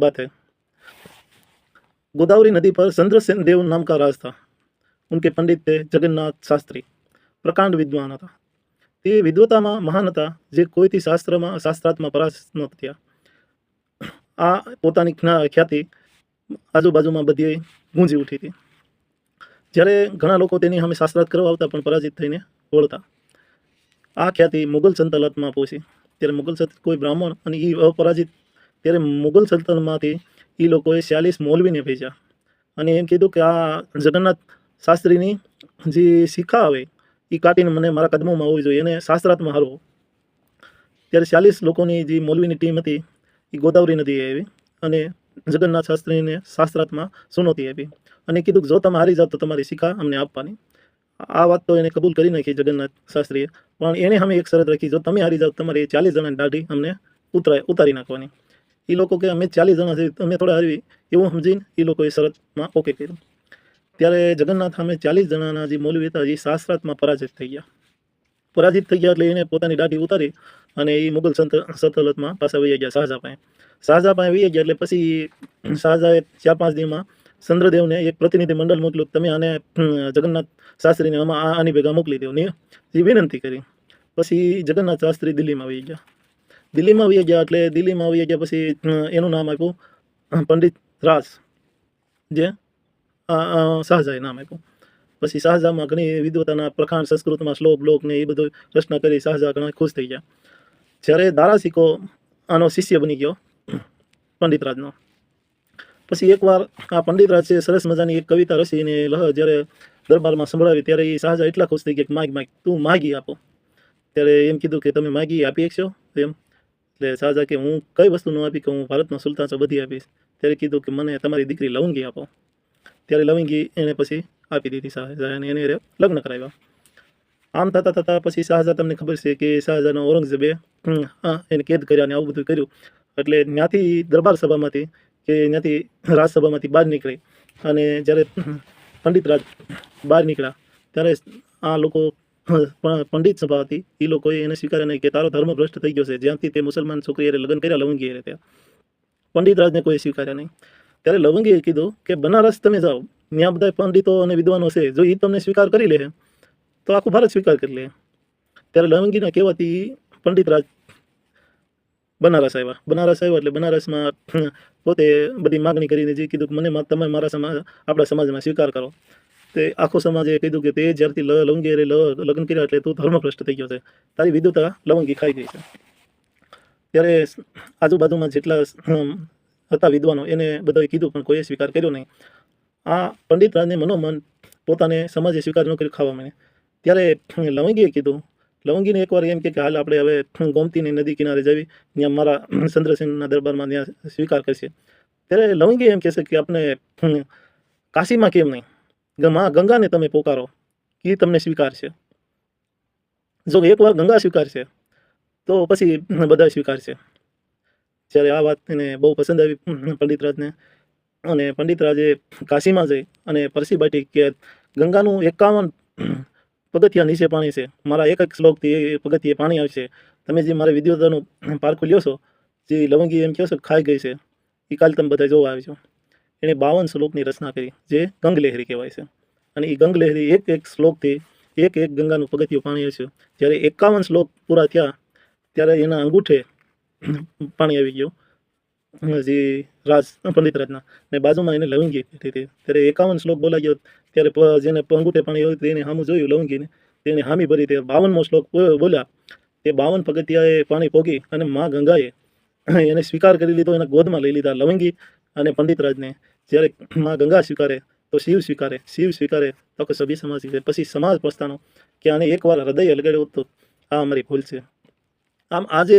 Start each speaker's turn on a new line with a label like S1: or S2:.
S1: बात है। गोदावरी नदी पर चंद्रसेन देव नाम का राज था। उनके पंडित थे जगन्नाथ शास्त्री, प्रकांड विद्वान था। તે વિદ્વતામાં મહાન હતા, જે કોઈથી શાસ્ત્રાત્મા પરાસ્ત ન થયા. આ પોતાની ખ્યાતિ આજુબાજુમાં બધી ગુંજી ઉઠી હતી. જ્યારે ઘણા લોકો તેની સામે શાસ્ત્રાર્થ કરવા આવતા પણ પરાજિત થઈને વળતા. આ ખ્યાતિ મુગલ સલ્તનતમાં પહોંચી. ત્યારે મુગલ કોઈ બ્રાહ્મણ અને એ અપરાજિત, ત્યારે મુગલ સલ્તનતમાંથી એ લોકોએ 46 મૌલવીને ભેજ્યા અને એમ કીધું કે આ જગન્નાથ શાસ્ત્રીની જે શિખા આવે એ કાઢીને મને મારા કદમોમાં હોવી જોઈએ, એને શાસ્ત્રાર્થમાં હારવો. ત્યારે 46 લોકોની જે મૌલવીની ટીમ હતી એ ગોદાવરી નદીએ આવી અને જગન્નાથ શાસ્ત્રીને શાસ્ત્રાર્થમાં સુનોતી આપી અને કીધું કે જો તમે હારી જાઓ તો તમારી શિખા અમને આપવાની. આ વાત તો એને કબૂલ કરી નાખી જગન્નાથ શાસ્ત્રીએ, પણ એને સામે એક શરત રાખી, જો તમે હારી જાઓ તમારી 40 જણાની દાઢી અમને ઉતારી નાખવાની. એ લોકો કે અમે 40 જણા છે, અમે થોડા હારવી એવું સમજીને એ લોકોએ શરતમાં ઓકે કર્યું. ત્યારે જગન્નાથ સામે 40 જણાના જે મૌલવી હતા એ શાસ્ત્રાર્થમાં પરાજિત થઈ ગયા એટલે એને પોતાની દાઢી ઉતારી અને એ મુગલ સલ્તનતમાં પાછા વહી ગયા શાહજહાં પાસે વહી ગયા. એટલે પછી શાહજહાએ 4-5 દિવસમાં ચંદ્રદેવને એક પ્રતિનિધિ મંડળ મોકલ્યું, તમે આને જગન્નાથ શાસ્ત્રીને આની ભેગા મોકલી દો ને એ વિનંતી કરી. પછી જગન્નાથ શાસ્ત્રી દિલ્હીમાં વહી ગયા એટલે દિલ્હીમાં વહી ગયા પછી એનું નામ આપ્યું પંડિત રાજ, જે શાહજહાએ નામ આપ્યું. પછી શાહજહાંમાં ઘણી વિદ્વતાના પ્રખાણ સંસ્કૃતમાં શ્લોક ને એ બધું રચના કરી શાહજહાં ઘણા ખુશ થઈ ગયા. જ્યારે દારાસિકો આનો શિષ્ય બની ગયો પંડિત રાજનો. પછી એકવાર આ પંડિત રાજ છે સરસ મજાની એક કવિતા રચીને જ્યારે દરબારમાં સંભળાવી ત્યારે એ શાહજહાં એટલા ખુશ થઈ ગયા કે માગ તું માગી આપો. ત્યારે એમ કીધું કે તમે માગી આપી શકશો એમ. એટલે શાહજહાં કે હું કઈ વસ્તુ ન આપી, કે હું ભારતનો સુલતાન છું, બધી આપીશ. ત્યારે કીધું કે મને તમારી દીકરી લવંગી આપો. ત્યારે લવંગી એને પછી આપી દીધી શાહજહાં, એને લગ્ન કરાવ્યા. આમ થતાં પછી શાહજહાં, તમને ખબર છે કે શાહજહાંનો ઔરંગઝેબે એને કેદ કર્યા અને આવું બધું કર્યું. એટલે ત્યાંથી દરબાર સભામાંથી કે ત્યાંથી રાજસભામાંથી બહાર નીકળી અને જ્યારે પંડિત રાજ બહાર નીકળ્યા ત્યારે આ લોકો પંડિત સભા હતી એ લોકોએ એને સ્વીકાર્યા નહીં કે તારો ધર્મ ભ્રષ્ટ થઈ ગયો છે. જ્યાંથી તે મુસલમાન છોકરી લગ્ન કર્યા લવંગી ત્યાં પંડિત રાજને કોઈ સ્વીકાર્યા નહીં. ત્યારે લવંગીએ કીધું કે બનારસ તમે જાઓ, ત્યાં બધા પંડિતો અને વિદ્વાનો છે, જો એ તમને સ્વીકાર કરી લે તો આખું ભારત સ્વીકાર કરી લે. ત્યારે લવંગીના કહેવાથી પંડિત રાજ બનારસ આવ્યા એટલે બનારસમાં પોતે બધી માગણી કરીને જે કીધું કે મને તમે આપણા સમાજમાં સ્વીકાર કરો. તે આખો સમાજે કીધું કે તે જ્યારથી લવંગી લગ્ન કર્યા એટલે તું ધર્મભ્રષ્ટ થઈ ગયો છે, તારી વિદ્વતા લવંગી ખાઈ ગઈ છે. ત્યારે આજુબાજુમાં જેટલા હતા વિદ્વાનો એને બધાએ કીધું પણ કોઈએ સ્વીકાર કર્યો નહીં. આ પંડિત રાજને મનોમન પોતાને સમાજે સ્વીકાર ન કરી ખાવા માંડે. ત્યારે લવંગીએ કીધું, લવંગીને એકવાર એમ કે હાલ આપણે હવે ગોમતીની નદી કિનારે જવી, ત્યાં મારા ચંદ્રસેનના દરબારમાં ત્યાં સ્વીકાર કરશે. ત્યારે લવંગી એમ કહેશે કે આપણે કાશીમાં કેમ નહીં, ગંગાને તમે પોકારો એ તમને સ્વીકારશે. જો એકવાર ગંગા સ્વીકારશે તો પછી બધા સ્વીકારશે. જ્યારે આ વાત એને બહુ પસંદ આવી પંડિત રાજને, અને પંડિત રાજે કાશીમાં જઈ અને પરસી બાટી કે ગંગાનું 51 પગથિયા નીચે પાણી છે, મારા એક શ્લોકથી એ પગથિયે પાણી આવશે, તમે જે મારા વિદ્વતાનું પારખું લ્યો છો, જે લવંગી એમ કહો છો ખાઈ ગઈ છે, એ કાલ તમે બધા જોવા આવજો. એણે 52 શ્લોકની રચના કરી જે ગંગલહેરી કહેવાય છે. અને એ ગંગલહેરી એક શ્લોકથી એક ગંગાનું પગથિયું પાણી આવશે. જ્યારે 51 શ્લોક પૂરા થયા ત્યારે એના અંગૂઠે પાણી આવી ગયું, જે પંડિત રાજના, ને બાજુમાં એને લવંગી હતી. ત્યારે 51 શ્લોક બોલાઈ ગયો. ત્યારે જેને અંગૂઠે પાણી આવ્યું તેને સામું જોયું લવંગીને, તેને હામી ભરી. તે 52મો શ્લોક બોલ્યા. તે 52 પગથિયાએ પાણી પોગી અને મા ગંગાએ એને સ્વીકાર કરી લીધો, એના ગોદમાં લઈ લીધા લવંગી અને પંડિત રાજને. જ્યારે મા ગંગા સ્વીકારે તો શિવ સ્વીકારે તો કે સભી સમાજ. પછી સમાજ પસ્તાનો કે આને એકવાર હૃદય લગાડ્યું તો આ અમારી ભૂલ છે. આમ આજે